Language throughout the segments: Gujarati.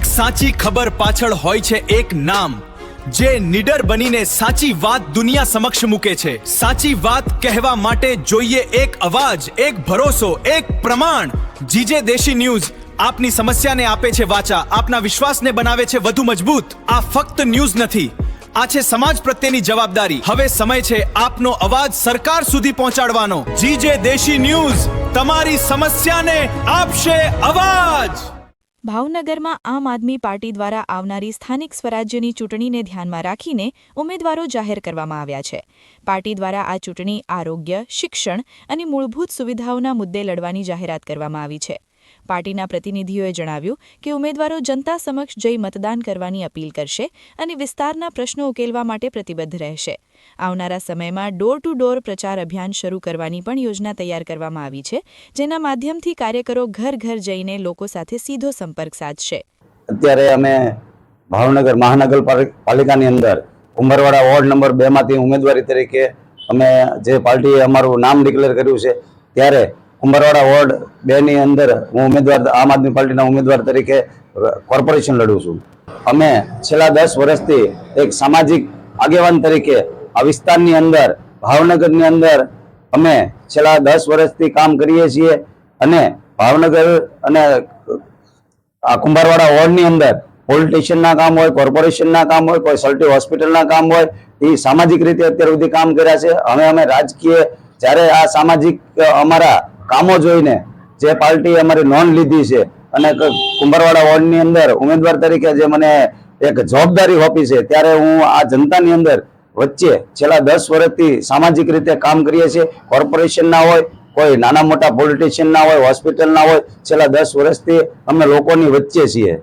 દરેક સાચી ખબર પાછળ હોય છે એક નામ, જે નિડર બનીને સાચી વાત દુનિયા સમક્ષ મૂકે છે। સાચી વાત કહેવા માટે જોઈએ એક અવાજ, એક ભરોસો, એક પ્રમાણ। જીજે દેશી ન્યૂઝ આપની સમસ્યાને આપે છે વાચા, આપના વિશ્વાસને બનાવે છે વધુ મજબૂત। આ ફક્ત ન્યૂઝ નથી, આ છે સમાજ પ્રત્યેની જવાબદારી। હવે સમય છે આપનો અવાજ સરકાર સુધી પહોંચાડવાનો। જીજે દેશી ન્યૂઝ તમારી સમસ્યાને આપશે અવાજ। ભાવનગરમાં આમ આદમી પાર્ટી દ્વારા આવનારી સ્થાનિક સ્વરાજ્યની ચૂંટણીને ધ્યાનમાં રાખીને ઉમેદવારો જાહેર કરવામાં આવ્યા છે। પાર્ટી દ્વારા આ ચૂંટણી આરોગ્ય, શિક્ષણ અને મૂળભૂત સુવિધાઓના મુદ્દે લડવાની જાહેરાત કરવામાં આવી છે। પાર્ટીના પ્રતિનિધિઓએ જણાવ્યું કે ઉમેદવારો જનતા સમક્ષ જઈ મતદાન કરવાની અપીલ કરશે અને વિસ્તારના પ્રશ્નો ઉકેલવા માટે પ્રતિબદ્ધ રહેશે। આવનારા સમયમાં ડોર ટુ ડોર પ્રચાર અભિયાન શરૂ કરવાની પણ યોજના તૈયાર કરવામાં આવી છે, જેના માધ્યમથી કાર્યકરો ઘર ઘર જઈને લોકો સાથે સીધો સંપર્ક સાધશે। અત્યારે અમે ભાવનગર મહાનગરપાલિકાની અંદર કુંભારવાડા વોર્ડ નંબર 2 માંથી ઉમેદવારી તરીકે અમે જે પાર્ટીએ અમારું નામ ડિક્લેર કર્યું છે, ત્યારે કુંભારવાડા વોર્ડ 2 ની અંદર હું ઉમેદવાર આમ આદમી પાર્ટીના ઉમેદવાર તરીકે કોર્પોરેશન લડું છું। અમે છેલ્લા 10 વર્ષથી એક સામાજિક આગેવાન તરીકે આ વિસ્તારની અંદર ભાવનગરની અંદર અમે છેલ્લા 10 વર્ષથી કામ કરીએ છીએ અને ભાવનગર અને આ કુંભારવાડા વોર્ડની અંદર પોલિટિશિયનના કામ હોય, કોર્પોરેશનના કામ હોય, કોઈ સલ્ટી હોસ્પિટલના કામ હોય, એ સામાજિક રીતે અત્યાર સુધી કામ કર્યા છે। અમે રાજકીય જ્યારે આ સામાજિક અમારા કામો જોઈને જે પાર્ટી અમારી નોંધ લીધી છે અને કુંભારવાડા વોર્ડની અંદર ઉમેદવાર તરીકે જે મને એક જવાબદારી આપી છે, ત્યારે હું આ જનતાની અંદર વચ્ચે છેલ્લા 10 વર્ષથી સામાજિક રીતે કામ કરીએ છીએ। કોર્પોરેશનના હોય, કોઈ નાના મોટા પોલિટિશિયનના હોય, હોસ્પિટલના હોય, છેલ્લા 10 વર્ષથી અમે લોકોની વચ્ચે છીએ।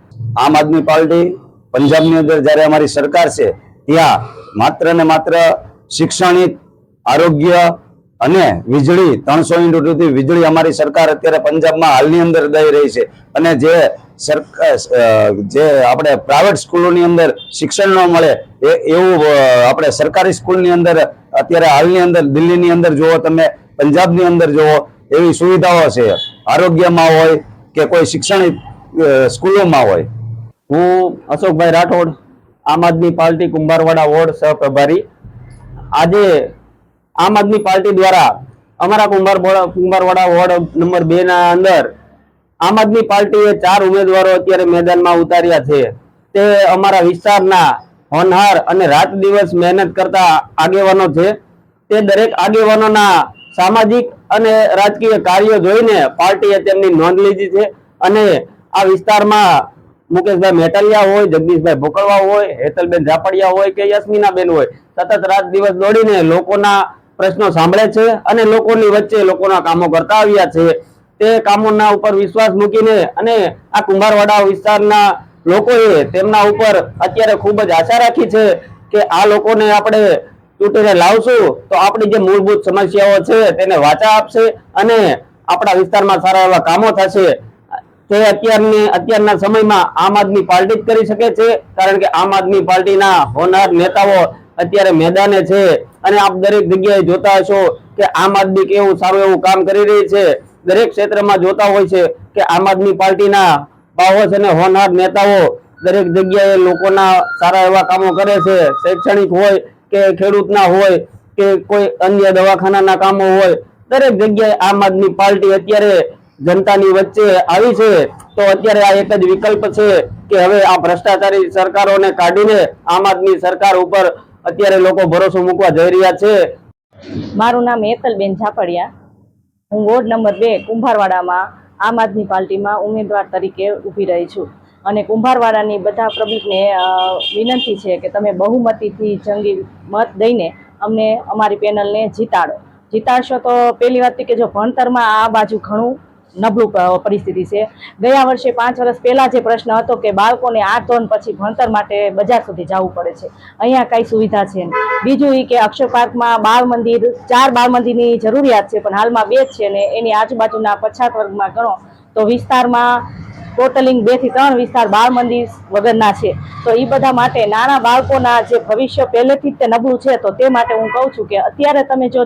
આમ આદમી પાર્ટી પંજાબની અંદર જ્યારે અમારી સરકાર છે, ત્યાં માત્ર ને માત્ર શિક્ષણિક, આરોગ્ય અને વીજળી 300 યુનિટ સુધી વીજળી અમારી સરકાર અત્યારે પંજાબમાં હાલની અંદર દઈ રહી છે। અને જે આપણે પ્રાઇવેટ સ્કૂલોની અંદર શિક્ષણ ન મળે એવું આપણે સરકારી સ્કૂલની અંદર અત્યારે હાલની અંદર દિલ્હીની અંદર જુઓ, તમે પંજાબની અંદર જુઓ, એવી સુવિધાઓ છે, આરોગ્યમાં હોય કે કોઈ શિક્ષણિક સ્કૂલોમાં હોય। હું અશોકભાઈ રાઠોડ, આમ આદમી પાર્ટી કુંભારવાડા વોર્ડ સહપ્રભારી। આજે આમ આદમી પાર્ટી દ્વારા અમારા કુંભારવાડા વોર્ડ નંબર 2 ના અંદર આમ આદમી પાર્ટીએ 4 ઉમેદવારો અત્યારે મેદાનમાં ઉતાર્યા છે। તે અમારા વિસ્તારના હોનહાર અને રાત દિવસ મહેનત કરતા આગેવાનો છે। તે દરેક આગેવાનોના સામાજિક અને રાજકીય કાર્યો જોઈને પાર્ટીએ તેમની નોંધ લીધી છે અને આ વિસ્તારમાં મુકેશભાઈ મેટલિયા હોય, જગદીશભાઈ ભોકળવા હોય, હેતલબેન ઝાપડિયા હોય કે યસ્મીનાબેન હોય, સતત રાત દિવસ દોડીને લોકોના પ્રશ્નો સાંભળે છે અને લોકોની વચ્ચે લોકોના કામો કરતા આવ્યા છે। તે કામોના ઉપર વિશ્વાસ મૂકીને અને આ કુંભારવાડા વિસ્તારના લોકોએ તેમના ઉપર અત્યારે ખૂબ જ આશા રાખી છે કે આ લોકોને આપણે ચૂંટીને લાવશું તો આપણી જે મૂળભૂત સમસ્યાઓ છે તેને વાચા આપશે અને આપણા વિસ્તારમાં સારા એવા કામો થશે। તે અત્યારના સમયમાં આમ આદમી પાર્ટી જ કરી શકે છે, કારણ કે આમ આદમી પાર્ટીના હોનહાર નેતાઓ અત્યારે મેદાને છે અને આપ દરેક જગ્યાએ જોતા હશો કે આમ આદમી કેવું સારું એવું કામ કરી રહી છે। દરેક ક્ષેત્રમાં જોતા હોય છે કે આમ આદમી પાર્ટીના બાહોશ અને હોનહાર નેતાઓ દરેક જગ્યાએ લોકોના સારા એવા કામો કરે છે। શૈક્ષણિક હોય કે ખેડૂતના હોય કે કોઈ અન્ય દવાખાનાના કામો હોય, દરેક જગ્યાએ આમ આદમી પાર્ટી અત્યારે જનતાની વચ્ચે આવી છે। તો અત્યારે આ એક જ વિકલ્પ છે કે હવે આ ભ્રષ્ટાચારી સરકારોને કાઢીને આમ આદમી સરકાર ઉપર અત્યારે લોકો ભરોસો મૂકવા જઈ રહ્યા છે। મારું નામ હેતલબેન ઝાપડિયા, હું વોર્ડ નંબર 2 કુંભારવાડામાં આમ આદમી પાર્ટીમાં ઉમેદવાર તરીકે ઊભી રહી છું અને કુંભારવાડાની બધા પબ્લિકને વિનંતી છે કે તમે બહુમતીથી જંગી મત દઈને અમને અમારી પેનલને જીતાડશો તો પહેલી વાત કે જો ભણતરમાં આ બાજુ ઘણું નબળું પરિસ્થિતિ છે। ગયા વર્ષે 5 વર્ષ પહેલા જે પ્રશ્ન હતો કે બાળકોને 8 ધોરણ પછી ભણતર માટે બજાર સુધી જવું પડે છે, અહીંયા કઈ સુવિધા છે નહીં। બીજું એ કે અક્ષર પાર્કમાં 4 બાળ મંદિરની જરૂરિયાત છે, પણ હાલમાં 2 જ છે ને એની આજુબાજુના પછાત વર્ગમાં ગણો તો વિસ્તારમાં ટોટલિંગ 2 થી 3 વિસ્તાર બાળ મંદિર વગરના છે। તો એ બધા માટે નાના બાળકોના જે ભવિષ્ય પહેલેથી જ તે નબળું છે, તો તે માટે હું કહું છું કે અત્યારે તમે જો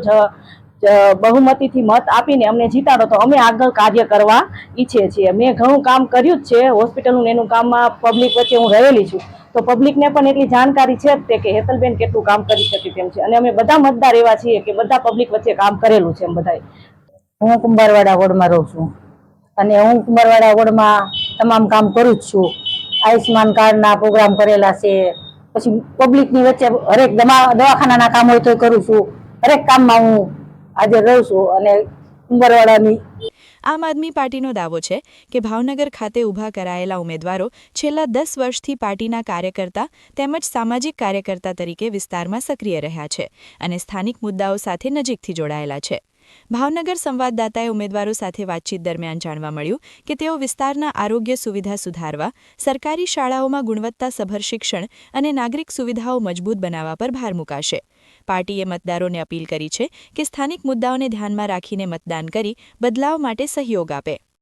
બહુમતીથી મત આપીને અમને જીતાડો તો અમે આગળ કાર્ય કરવા ઈચ્છીએ છીએ. મેં ઘણું કામ કર્યું જ છે હોસ્પિટલનું એનું કામમાં, પબ્લિક વચ્ચે હું રહેલી છું, તો પબ્લિકને પણ એટલી જાણકારી છે જ તે કે હેતલબેન કેટલું કામ કરી શકે તેમ છે. અને અમે બધા મતદાર એવા છીએ કે બધા પબ્લિક વચ્ચે કામ કરેલું છે એમ બધાએ. હું કુંભારવાડા વોર્ડમાં રહું છું અને હું કુંભારવાડા વોર્ડમાં તમામ કામ કરું જ છું. આયુષ્માન કાર્ડના પ્રોગ્રામ કરેલા છે, પછી પબ્લિકની વચ્ચે હરેક દવાખાનાના કામ હોય તો કરું છું. હરેક કામમાં હું હાજર રહું છું. અને કુંભારવાડાની આમ આદમી પાર્ટીનો દાવો છે કે ભાવનગર ખાતે ઊભા કરાયેલા ઉમેદવારો છેલ્લા 10 વર્ષથી પાર્ટીના કાર્યકર્તા તેમજ સામાજિક કાર્યકર્તા તરીકે વિસ્તારમાં સક્રિય રહ્યા છે અને સ્થાનિક મુદ્દાઓ સાથે નજીકથી જોડાયેલા છે. ભાવનગર સંવાદદાતાએ ઉમેદવારો સાથે વાતચીત દરમિયાન જાણવા મળ્યું કે તેઓ વિસ્તારના આરોગ્ય સુવિધા સુધારવા, સરકારી શાળાઓમાં ગુણવત્તાસભર શિક્ષણ અને નાગરિક સુવિધાઓ મજબૂત બનાવવા પર ભાર મૂકાશે. પાર્ટીએ મતદારોને અપીલ કરી છે કે સ્થાનિક મુદ્દાઓને ધ્યાનમાં રાખીને મતદાન કરી બદલાવ માટે સહયોગ આપે.